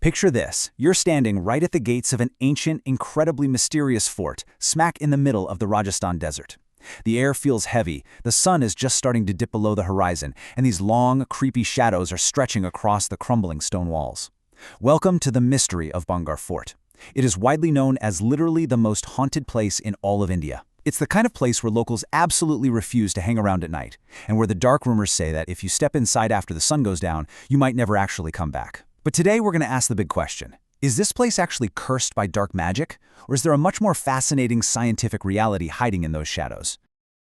Picture this. You're standing right at the gates of an ancient, incredibly mysterious fort, smack in the middle of the Rajasthan desert. The air feels heavy, the sun is just starting to dip below the horizon, and these long, creepy shadows are stretching across the crumbling stone walls. Welcome to the mystery of Bhangarh Fort. It is widely known as literally the most haunted place in all of India. It's the kind of place where locals absolutely refuse to hang around at night, and where the dark rumors say that if you step inside after the sun goes down, you might never actually come back. But today we're going to ask the big question. Is this place actually cursed by dark magic, or is there a much more fascinating scientific reality hiding in those shadows?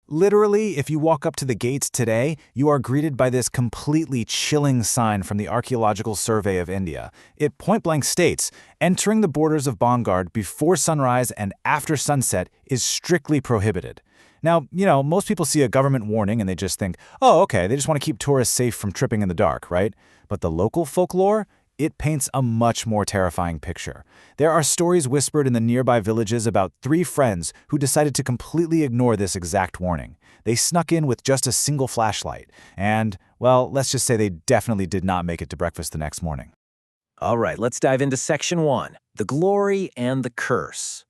Literally, if you walk up to the gates today, you are greeted by this completely chilling sign from the Archaeological Survey of India. It point-blank states, entering the borders of Bhangarh before sunrise and after sunset is strictly prohibited. Now, most people see a government warning and they just think, oh, okay, they just want to keep tourists safe from tripping in the dark, right? But the local folklore? It paints a much more terrifying picture. There are stories whispered in the nearby villages about 3 friends who decided to completely ignore this exact warning. They snuck in with just a single flashlight, and, well, let's just say they definitely did not make it to breakfast the next morning. All right, let's dive into Section 1, the glory and the curse.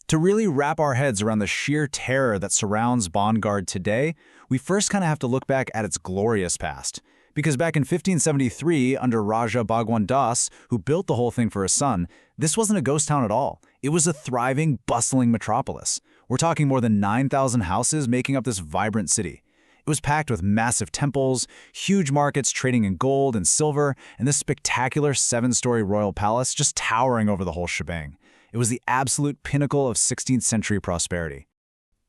To really wrap our heads around the sheer terror that surrounds Bhangarh today, we first kind of have to look back at its glorious past. Because back in 1573, under Raja Bhagwan Das, who built the whole thing for his son, this wasn't a ghost town at all. It was a thriving, bustling metropolis. We're talking more than 9,000 houses making up this vibrant city. It was packed with massive temples, huge markets trading in gold and silver, and this spectacular 7-story royal palace just towering over the whole shebang. It was the absolute pinnacle of 16th century prosperity.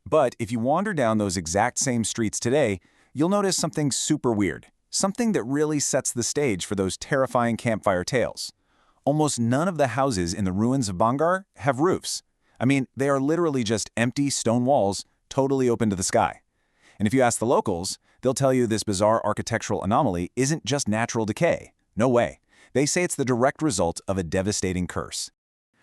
But if you wander down those exact same streets today, you'll notice something super weird. Something that really sets the stage for those terrifying campfire tales. Almost none of the houses in the ruins of Bhangarh have roofs. I mean, they are literally just empty stone walls, totally open to the sky. And if you ask the locals, they'll tell you this bizarre architectural anomaly isn't just natural decay. No way. They say it's the direct result of a devastating curse.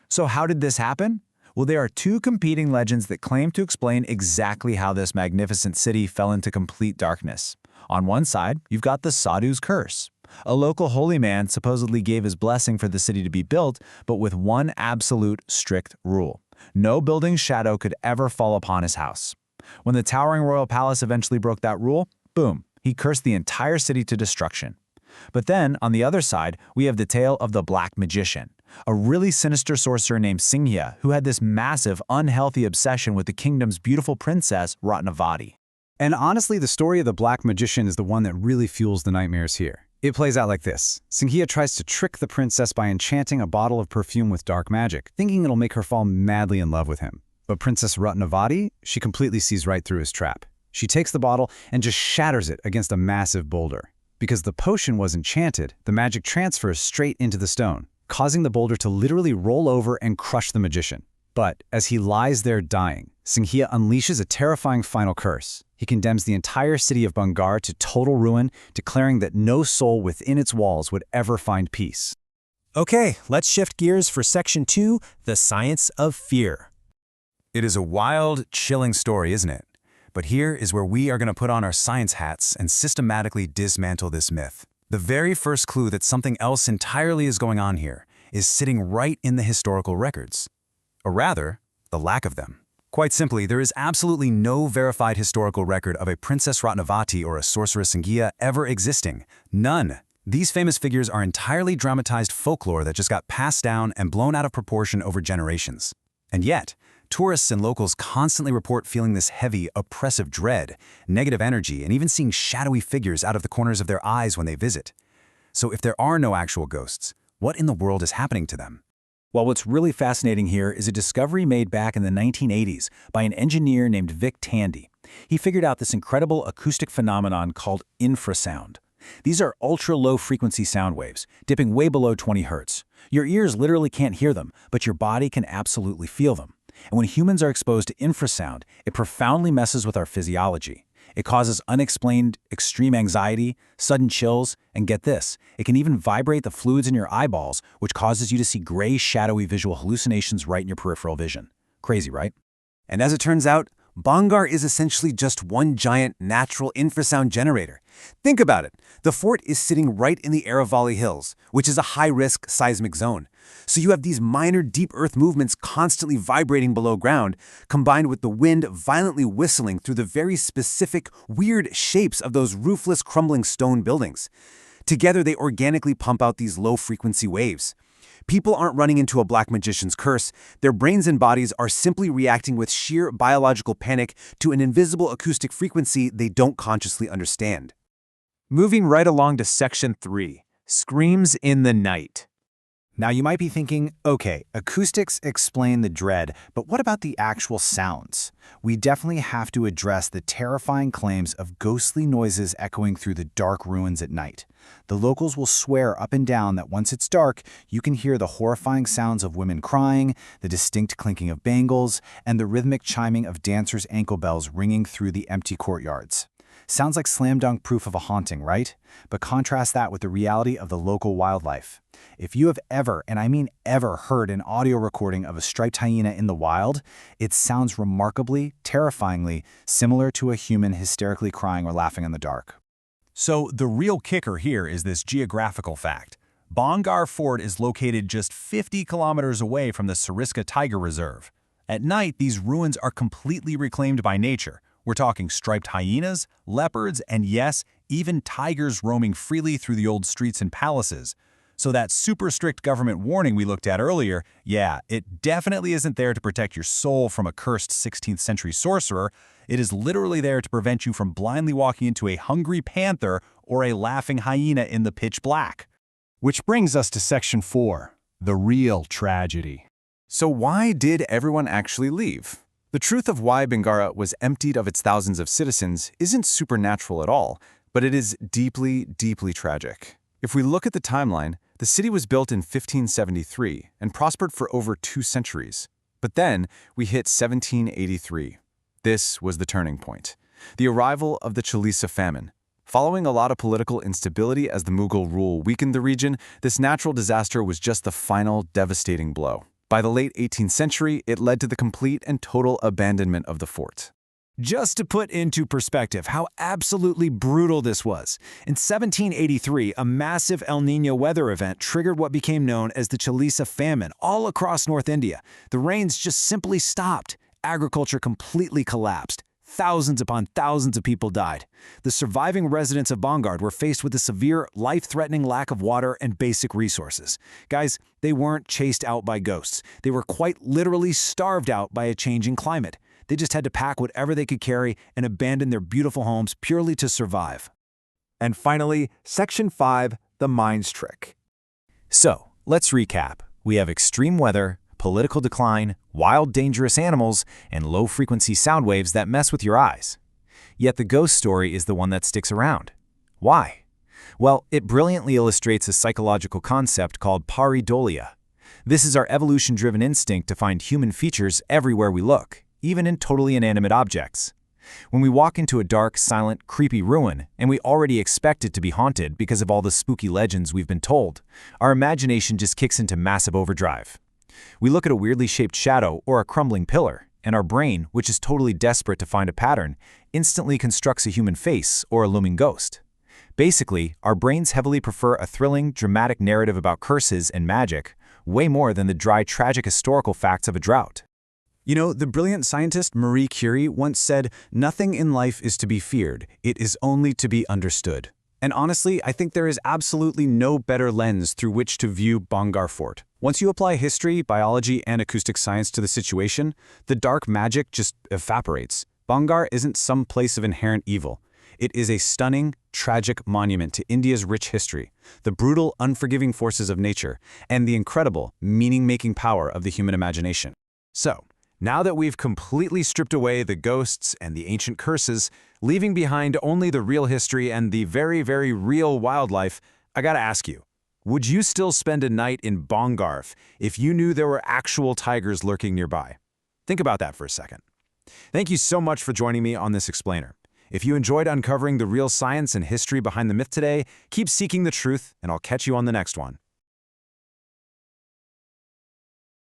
So how did this happen? Well, there are 2 competing legends that claim to explain exactly how this magnificent city fell into complete darkness. On one side, you've got the Sadhu's curse. A local holy man supposedly gave his blessing for the city to be built, but with one absolute strict rule. No building's shadow could ever fall upon his house. When the towering royal palace eventually broke that rule, boom, he cursed the entire city to destruction. But then, on the other side, we have the tale of the Black Magician, a really sinister sorcerer named Sadhu who had this massive, unhealthy obsession with the kingdom's beautiful princess, Ratnavati. And honestly, the story of the Black Magician is the one that really fuels the nightmares here. It plays out like this. Sadhu tries to trick the princess by enchanting a bottle of perfume with dark magic, thinking it'll make her fall madly in love with him. But Princess Ratnavati, she completely sees right through his trap. She takes the bottle and just shatters it against a massive boulder. Because the potion was enchanted, the magic transfers straight into the stone, causing the boulder to literally roll over and crush the magician. But as he lies there dying, Sadhu unleashes a terrifying final curse. He condemns the entire city of Bhangarh to total ruin, declaring that no soul within its walls would ever find peace. Okay, let's shift gears for Section 2, the science of fear. It is a wild, chilling story, isn't it? But here is where we are going to put on our science hats and systematically dismantle this myth. The very first clue that something else entirely is going on here is sitting right in the historical records. Or rather, the lack of them. Quite simply, there is absolutely no verified historical record of a Princess Ratnavati or a sorceress Sadhu ever existing. None. These famous figures are entirely dramatized folklore that just got passed down and blown out of proportion over generations. And yet, tourists and locals constantly report feeling this heavy, oppressive dread, negative energy, and even seeing shadowy figures out of the corners of their eyes when they visit. So if there are no actual ghosts, what in the world is happening to them? Well, what's really fascinating here is a discovery made back in the 1980s by an engineer named Vic Tandy. He figured out this incredible acoustic phenomenon called infrasound. These are ultra-low frequency sound waves, dipping way below 20 hertz. Your ears literally can't hear them, but your body can absolutely feel them. And when humans are exposed to infrasound, it profoundly messes with our physiology. It causes unexplained extreme anxiety, sudden chills, and get this, it can even vibrate the fluids in your eyeballs, which causes you to see gray, shadowy visual hallucinations right in your peripheral vision. Crazy, right? And as it turns out, Bhangarh is essentially just one giant natural infrasound generator. Think about it. The fort is sitting right in the Aravalli Hills, which is a high-risk seismic zone. So you have these minor deep earth movements constantly vibrating below ground, combined with the wind violently whistling through the very specific, weird shapes of those roofless, crumbling stone buildings. Together, they organically pump out these low-frequency waves. People aren't running into a black magician's curse. Their brains and bodies are simply reacting with sheer biological panic to an invisible acoustic frequency they don't consciously understand. Moving right along to Section 3, Screams in the Night. Now you might be thinking, okay, acoustics explain the dread, but what about the actual sounds? We definitely have to address the terrifying claims of ghostly noises echoing through the dark ruins at night. The locals will swear up and down that once it's dark, you can hear the horrifying sounds of women crying, the distinct clinking of bangles, and the rhythmic chiming of dancers' ankle bells ringing through the empty courtyards. Sounds like slam-dunk proof of a haunting, right? But contrast that with the reality of the local wildlife. If you have ever, and I mean ever, heard an audio recording of a striped hyena in the wild, it sounds remarkably, terrifyingly similar to a human hysterically crying or laughing in the dark. So the real kicker here is this geographical fact. Bhangarh Fort is located just 50 kilometers away from the Sariska Tiger Reserve. At night, these ruins are completely reclaimed by nature. We're talking striped hyenas, leopards, and yes, even tigers roaming freely through the old streets and palaces. So that super strict government warning we looked at earlier, yeah, it definitely isn't there to protect your soul from a cursed 16th century sorcerer. It is literally there to prevent you from blindly walking into a hungry panther or a laughing hyena in the pitch black. Which brings us to Section 4, the real tragedy. So why did everyone actually leave? The truth of why Bhangarh was emptied of its thousands of citizens isn't supernatural at all, but it is deeply, deeply tragic. If we look at the timeline, the city was built in 1573 and prospered for over 2 centuries. But then we hit 1783. This was the turning point. The arrival of the Chalisa famine. Following a lot of political instability as the Mughal rule weakened the region, this natural disaster was just the final devastating blow. By the late 18th century, it led to the complete and total abandonment of the fort. Just to put into perspective how absolutely brutal this was, in 1783, a massive El Niño weather event triggered what became known as the Chalisa famine all across North India. The rains just simply stopped. Agriculture completely collapsed. Thousands upon thousands of people died. The surviving residents of Bhangarh were faced with a severe, life-threatening lack of water and basic resources. Guys, they weren't chased out by ghosts. They were quite literally starved out by a changing climate. They just had to pack whatever they could carry and abandon their beautiful homes purely to survive. And finally, Section 5, the Mind's Trick. So, let's recap. We have extreme weather, political decline, wild, dangerous animals, and low-frequency sound waves that mess with your eyes. Yet the ghost story is the one that sticks around. Why? Well, it brilliantly illustrates a psychological concept called pareidolia. This is our evolution-driven instinct to find human features everywhere we look, even in totally inanimate objects. When we walk into a dark, silent, creepy ruin, and we already expect it to be haunted because of all the spooky legends we've been told, our imagination just kicks into massive overdrive. We look at a weirdly shaped shadow or a crumbling pillar, and our brain, which is totally desperate to find a pattern, instantly constructs a human face or a looming ghost. Basically, our brains heavily prefer a thrilling, dramatic narrative about curses and magic, way more than the dry, tragic historical facts of a drought. You know, the brilliant scientist Marie Curie once said, "Nothing in life is to be feared, it is only to be understood." And honestly, I think there is absolutely no better lens through which to view Bhangarh Fort. Once you apply history, biology, and acoustic science to the situation, the dark magic just evaporates. Bhangarh isn't some place of inherent evil. It is a stunning, tragic monument to India's rich history, the brutal, unforgiving forces of nature, and the incredible, meaning-making power of the human imagination. So, now that we've completely stripped away the ghosts and the ancient curses, leaving behind only the real history and the very, very real wildlife, I gotta ask you, would you still spend a night in Bhangarh if you knew there were actual tigers lurking nearby? Think about that for a second. Thank you so much for joining me on this explainer. If you enjoyed uncovering the real science and history behind the myth today, keep seeking the truth, and I'll catch you on the next one.